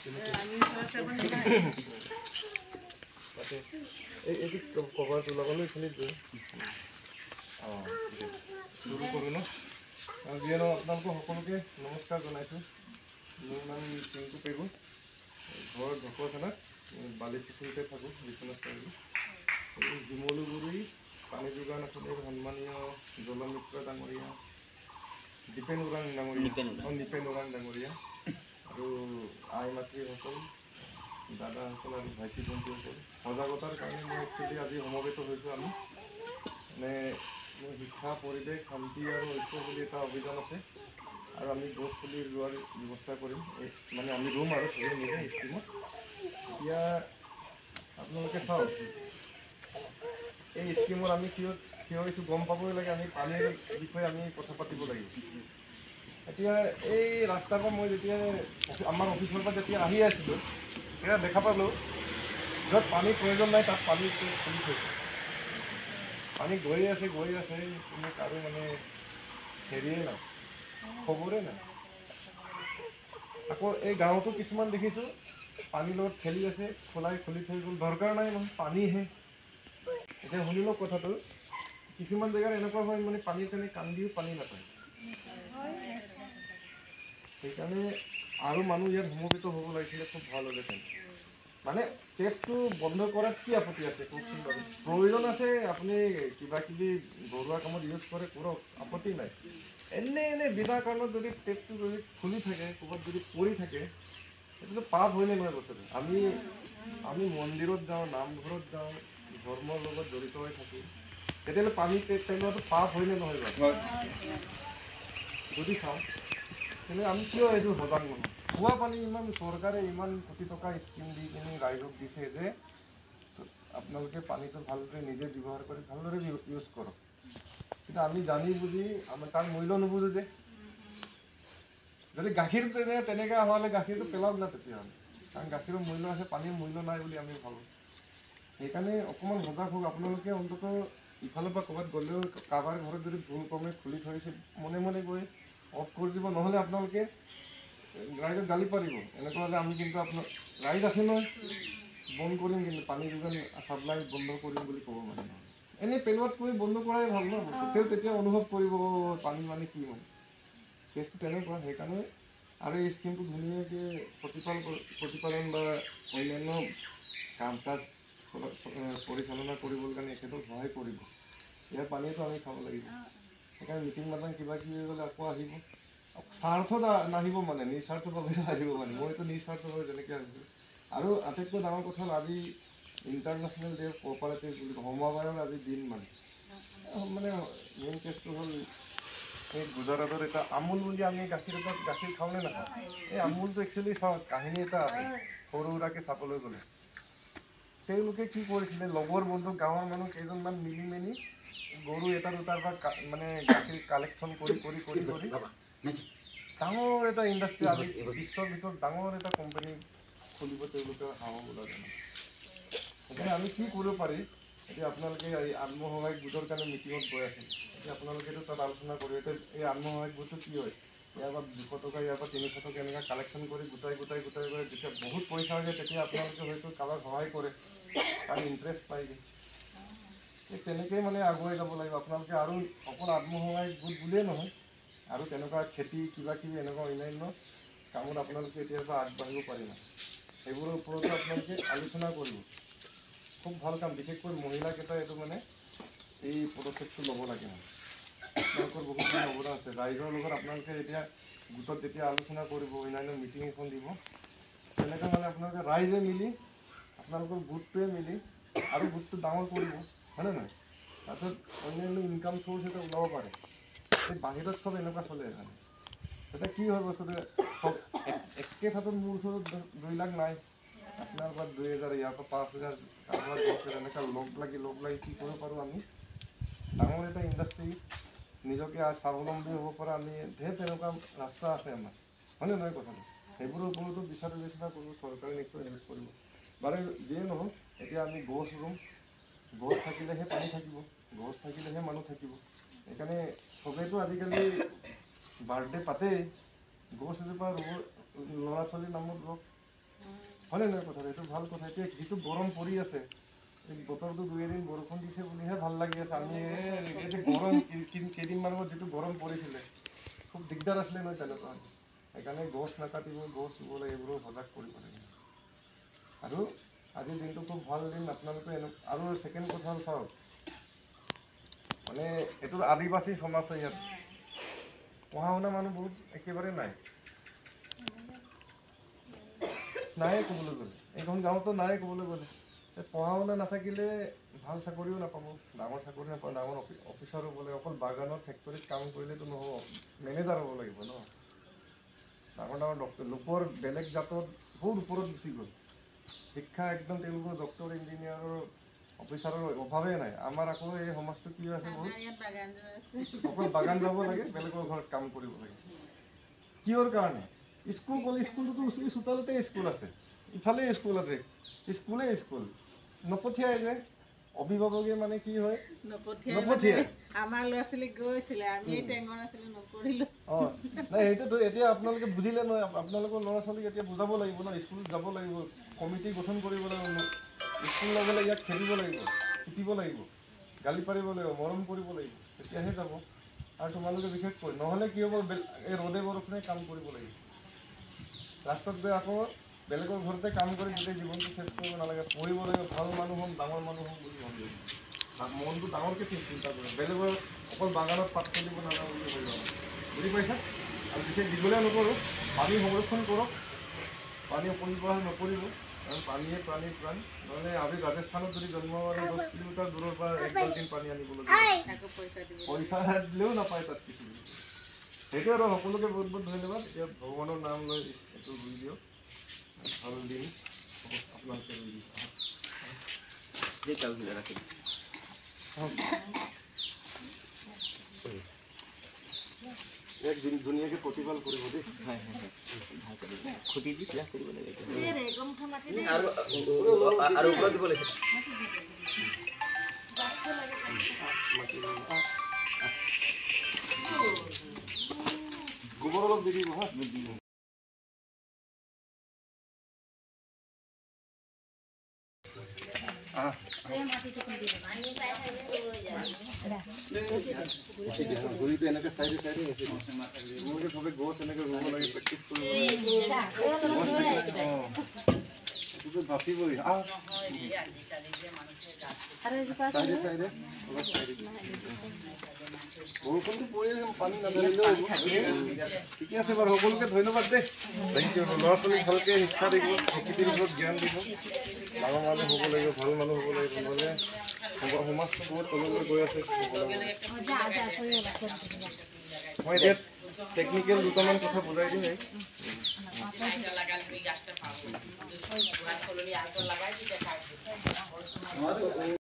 এইটো কভাৰটো লগালৈ খেলিছোঁ অঁ শুৰু কৰোঁ ন যিয়ে নহওক আপোনালোকক সকলোকে নমস্কাৰ জনাইছোঁ। মোৰ নাম চিংকু পেগু, ঘৰ ঢকুৱাখানাত, বালিপুখুৰীতে থাকোঁ, বিশ্বনাথ চাৰিআলি। এই শিমলুগুৰি পানী যোগান আঁচনিৰ সন্মানীয় জলমিত্ৰ ডাঙৰীয়া দীপেন ওৰাং ডাঙৰীয়া আৰু আই মাতৃসকল, দাদাসকল আৰু ভাইটি ভণ্টিসকল, সজাগতাৰ কাৰণে মই একচুৱেলি আজি সমবেত হৈছোঁ। আমি মানে মোৰ শিক্ষা পৰিৱেশ শান্তি আৰু ঐক্য বুলি এটা অভিযান আছে আৰু আমি গছ পুলি ৰোৱাৰ ব্যৱস্থা কৰিম, মানে আমি ৰুম আৰু চবেই মিলে স্কিমত। এতিয়া আপোনালোকে চাওক, এই স্কিমত আমি থিয় হৈছোঁ গম পাবই লাগে, আমি পানীৰ বিষয়ে আমি কথা পাতিব লাগিব। এতিয়া এই ৰাস্তাৰ পৰা মই যেতিয়া আমাৰ অফিচৰ পৰা যেতিয়া আহি আছিলোঁ, তেতিয়া দেখা পালোঁ য'ত পানীৰ প্ৰয়োজন নাই তাত পানী খুলি থৈছে। পানী গৈ আছে কোনো কাৰো মানে হেৰিয়ে নাই, খবৰে নাই। আকৌ এই গাঁৱতো কিছুমান দেখিছোঁ পানীৰ লগত খেলি আছে, খুলি থৈ গ'ল, দৰকাৰ নাই নহয়, পানীহে। এতিয়া শুনি লওক কথাটো, কিছুমান জেগাত এনেকুৱা হয় মানে পানীৰ কাৰণে কান্দিও পানী নাপায়। সেইকাৰণে আৰু মানুহ ইয়াত সমবেত হ'ব লাগিছিলে, খুব ভাল হ'লেহেঁতেন। মানে টেপটো বন্ধ কৰাত কি আপত্তি আছে কওকচোন বাৰু? প্ৰয়োজন আছে, আপুনি কিবা কিবি ঘৰুৱা কামত ইউজ কৰে, কৰক, আপত্তি নাই। এনে বিনা কাৰণত যদি টেপটো যদি খুলি থাকে, ক'ৰবাত যদি পৰি থাকে, সেইটোতো পাপ হয়নে নহয় বস্তুটো? আমি মন্দিৰত যাওঁ, নামঘৰত যাওঁ, ধৰ্মৰ লগত জড়িত হৈ থাকোঁ, তেতিয়াহ'লে পানী পেলোৱাটো পাপ হয়নে নহয় বাৰু? যদি চাওঁ তেনে আমি কিয় এইটো সজাগ নহয়? খোৱা পানী ইমান চৰকাৰে ইমান কোটি টকা স্কিম দি কিনে ৰাইজক দিছে যে আপোনালোকে পানীটো ভালদৰে নিজে ব্যৱহাৰ কৰি ভালদৰে ইউজ কৰক। কিন্তু আমি জানি বুজি আমাৰ তাৰ মূল্য নুবুজো যে। যদি গাখীৰ তেনেকৈ হ'লে গাখীৰটো পেলাওক না তেতিয়াহ'লে, কাৰণ গাখীৰৰ মূল্য আছে, পানীৰ মূল্য নাই বুলি আমি ভাবোঁ। সেইকাৰণে অকণমান সজাগ হওক আপোনালোকে। অন্ততঃ ইফালৰ পৰা ক'ৰবাত গ'লেও কাৰোবাৰ ঘৰত যদি ভুল ক্ৰমে খুলি থৈছে, মনে মনে গৈ অফ কৰি দিব, নহ'লে আপোনালোকে ৰাইজক গালি পাৰিব। এনেকুৱা হ'লে আমি কিন্তু ৰাইজ আছে নহয়, বন্ধ কৰিম, কিন্তু পানী যোগান চাপ্লাই বন্ধ কৰিম বুলি ক'ব মানে। এনেই পেলোৱাতকৈ বন্ধ কৰাই ভাল ন, তেওঁ তেতিয়া অনুভৱ কৰিব পানী মানে কি হয়। কেছটো তেনেকুৱা। সেইকাৰণে আৰু এই স্কিমটো ধুনীয়াকৈ প্ৰতিপালন বা অন্যান্য কাম কাজ পৰিচালনা কৰিবৰ কাৰণে এখেতক সহায় কৰিব। ইয়াৰ পানীটো আমি খাব লাগিব। সেইকাৰণে মিটিং মাটাং কিবা কিবি গ'লে আকৌ আহিব, স্বাৰ্থ নাহিব মানে, নিস্বাৰ্থভাৱে আহিব মানে। মইতো নিস্বাৰ্থভাৱে যেনেকৈ আহিছোঁ। আৰু আটাইতকৈ ডাঙৰ কথা হ'ল আজি ইণ্টাৰনেশ্যনেল ডে অফ কোঅপাৰেটিভ বুলি সমবায়ৰ আজি দিন মানে মেইন কেছটো হ'ল এই গুজৰাটৰ এটা আমুল বুলি আমি গাখীৰ খাওঁনে নাখাওঁ? এই আমুলটো একচুৱেলি চাওক, কাহিনী এটা আছে সৰু সুৰাকৈ চাবলৈ গ'লে। তেওঁলোকে কি কৰিছিলে, লগৰ বন্ধু গাঁৱৰ মানুহ কেইজনমান মিলি মেলি গৰু এটা দুটাৰ পৰা মানে গাখীৰ কালেকশ্যন কৰি ডাঙৰ এটা ইণ্ডাষ্ট্ৰী, আজি বিশ্বৰ ভিতৰত ডাঙৰ এটা কোম্পানী খুলিব তেওঁলোকে সাহস ওলালে। সেইকাৰণে আমি কি কৰিব পাৰি, এতিয়া আপোনালোকে এই আত্মসহায়ক গোটৰ কাৰণে মিটিঙত গৈ আছে, এতিয়া আপোনালোকেতো তাত আলোচনা কৰিব। এতিয়া এই আত্মসহায়ক গোটটো কি হয়, ইয়াৰ পৰা 200 টকা, ইয়াৰ পৰা 300 টকা এনেকৈ কালেকশ্যন কৰি গোটাই যেতিয়া বহুত পইচা হৈ যায়, তেতিয়া আপোনালোকে হয়তো কাৰোবাক সহায় কৰে, তাৰ ইণ্টাৰেষ্ট পাই যায়। এই তেনেকৈয়ে মানে আগুৱাই যাব লাগিব আপোনালোকে। আৰু অকল আত্মসহায়ক গোট বুলিয়েই নহয়, আৰু তেনেকুৱা খেতি কিবা কিবি এনেকুৱা অন্যান্য কামত আপোনালোকে এতিয়াৰ পৰা আগবাঢ়িব পাৰিব। সেইবোৰৰ ওপৰতো আপোনালোকে আলোচনা কৰিব। খুব ভাল কাম, বিশেষকৈ মহিলাকেইটাই এইটো মানে এই পদক্ষেপটো ল'ব লাগে। আপোনালোকৰ বহুতখিনি অৱদান আছে। ৰাইজৰ লগত আপোনালোকে এতিয়া গোটত যেতিয়া আলোচনা কৰিব, অন্যান্য মিটিং এখন দিব, তেনেকৈ মানে আপোনালোকে ৰাইজে মিলি আপোনালোকৰ গোটটোৱে মিলি আৰু গোটটো ডাঙৰ কৰিব, হয়নে নহয়? তাৰপিছত অন্যান্য ইনকাম চ'ৰ্চ এটা ওলাব পাৰে। এই বাহিৰত চব এনেকুৱা চলে। তেতিয়া কি হয় বস্তুটো, চব একে ঠাইত মোৰ ওচৰত 2 লাখ নাই, আপোনাৰ পৰা 2000, ইয়াৰ পৰা 5000, কাৰোবাৰ 10,000, এনেকৈ লগ লাগি কি কৰিব পাৰোঁ, আমি ডাঙৰ এটা ইণ্ডাষ্ট্ৰী নিজকে স্বাৱলম্বী হ'ব পৰা আমি ঢেৰ তেনেকুৱা ৰাস্তা আছে আমাৰ, হয়নে নহয় কথাটো? সেইবোৰৰ ওপৰতো বিচাৰ বিবেচনা কৰিব, চৰকাৰে নিশ্চয় হেল্প কৰিব। বাৰু যিয়ে নহওক, এতিয়া আমি গছ ৰুম, গছ থাকিলেহে পানী থাকিব, গছ থাকিলেহে মানুহ থাকিব। সেইকাৰণে চবেইতো আজিকালি বাৰ্থডে পাতেই, গছ এজোপা ৰুব, ল'ৰা ছোৱালীৰ নামত ৰুওক, হয়নে নহয় কথাটো? এইটো ভাল কথা। এতিয়া যিটো গৰম পৰি আছে, এই বতৰটো 2 এদিন বৰষুণ দিছে বুলিহে ভাল লাগি আছে। আমি এই যে গৰম কেইদিনমানৰ আগত যিটো গৰম পৰিছিলে, খুব দিগদাৰ আছিলে নহয় তেনেকুৱা। সেইকাৰণে গছ নাকাটিব, গছ ৰুব লাগে, এইবোৰো সজাগ কৰিব লাগে। আৰু আজিৰ দিনটো খুব ভাল দিন। আপোনালোকে আৰু ছেকেণ্ড কথা হ'ল চাওক, মানে এইটো আদিবাসী সমাজ হয় ইয়াত, পঢ়া শুনা মানুহ বহুত একেবাৰে নাই ক'বলৈ গ'লে। এইখন গাঁৱতো নাই ক'বলৈ গ'লে। পঢ়া শুনা নাথাকিলে ভাল চাকৰিও নাপাব, ডাঙৰ চাকৰি নাপাব, ডাঙৰ অফিচাৰ হ'ব লাগে। অকল বাগানত ফেক্টৰীত কাম কৰিলেতো নহ'ব, মেনেজাৰ হ'ব লাগিব ন। ডাঙৰ ডাঙৰ ডক্টৰ, লোকৰ বেলেগ জাতত বহুত ওপৰত গুচি গ'ল। শিক্ষা একদম তেওঁলোকৰ ডক্টৰ, ইঞ্জিনিয়াৰৰ, অফিচাৰৰ অভাৱেই নাই। আমাৰ আকৌ এই সমাজটো কি আছে, বহুত অকল বাগান যাব লাগে, বেলেগৰ ঘৰত কাম কৰিব লাগে। কিহৰ কাৰণে? স্কুল গ'লে স্কুলটোতো চোতালতে স্কুল আছে, ইফালে স্কুল আছে, স্কুল নপঠিয়াই যে। অভিভাৱকে মানে কি হয়, নপঠিয়াই। আমাৰ ল'ৰা ছোৱালী গৈছিলে, আমি টেঙৰ আছিলো, নপঢ়িলো। নাই সেইটোতো এতিয়া আপোনালোকে বুজিলে নহয়। আপোনালোকৰ ল'ৰা ছোৱালীক এতিয়া বুজাব লাগিব ন, স্কুলত যাব লাগিব, কমিটি গঠন কৰিব লাগিব, স্কুল নগ'লে ইয়াক খেলিব লাগিব, পিটিব লাগিব, গালি পাৰিব লাগিব, মৰম কৰিব লাগিব, তেতিয়াহে যাব। আৰু তোমালোকে বিশেষকৈ নহ'লে কি হ'ব, এই ৰ'দে বৰষুণে কাম কৰিব লাগিব, লাষ্টত গৈ আকৌ বেলেগৰ ঘৰতে কাম কৰি গোটেই জীৱনটো চেষ্টা কৰিব নালাগে। পঢ়িব লাগিব, ভাল মানুহ হ'ম, ডাঙৰ মানুহ হ'ম বুলি মন কৰিব, মনটো ডাঙৰকৈ চিন্তা কৰিম। বেলেগৰ অকল বাগানত পাত চলিব নালাগে বুলি ভাবিব। বুজি পাইছা? আৰু বিশেষ দীঘলীয়া নকৰোঁ, পানী সংৰক্ষণ কৰক, পানী অপব্যৱহাৰ নকৰিব, কাৰণ পানীয়ে প্ৰাণীৰ প্ৰাণ। নহ'লে আজি ৰাজস্থানত যদি জন্ম হোৱা 10 কিলোমিটাৰ দূৰৰ পৰা 1 বাল্টিং পানী আনিবলৈ পইচা দিলেও নাপায় তাত কিছু। সেইটোৱে আৰু সকলোকে বহুত বহুত ধন্যবাদ। এতিয়া ভগৱানৰ নাম লৈ এইটো ৰুই দিয়ক, ভাল দিন আপোনালোকে ৰুই দিয়ক। একদিন ধুনীয়াকৈ প্ৰতিপাল কৰিব দেই। খুঁটি দি চিধা কৰিব লাগে আৰু ওপৰত দিব লাগে। গোবৰ অলপ দি দিব হা। গুৰিটো এনেকৈ চাইডে চাইডে সবে গছ এনেকৈ ৰুব লাগে, প্ৰেক্টিচ কৰিব লাগে, বাচিবই। চাইডে চাইডে অলপ চাইডে বৰষুণটো পৰি পানী নাথাকিলেও ঠিকে আছে বাৰু। সকলোকে ধন্যবাদ দেই, থেংক ইউ। ল'ৰা ছোৱালীক ভালকৈ শিক্ষা দিব, প্ৰকৃতিৰ ওপৰত জ্ঞান দিব, ডাঙৰ মানুহ হ'ব লাগিব, ভাল মানুহ হ'ব লাগিব, নহ'লে সমাজটো বহুত তললৈ গৈ আছে। মই এতিয়া টেকনিকেল দুটামান কথা বুজাই দিম।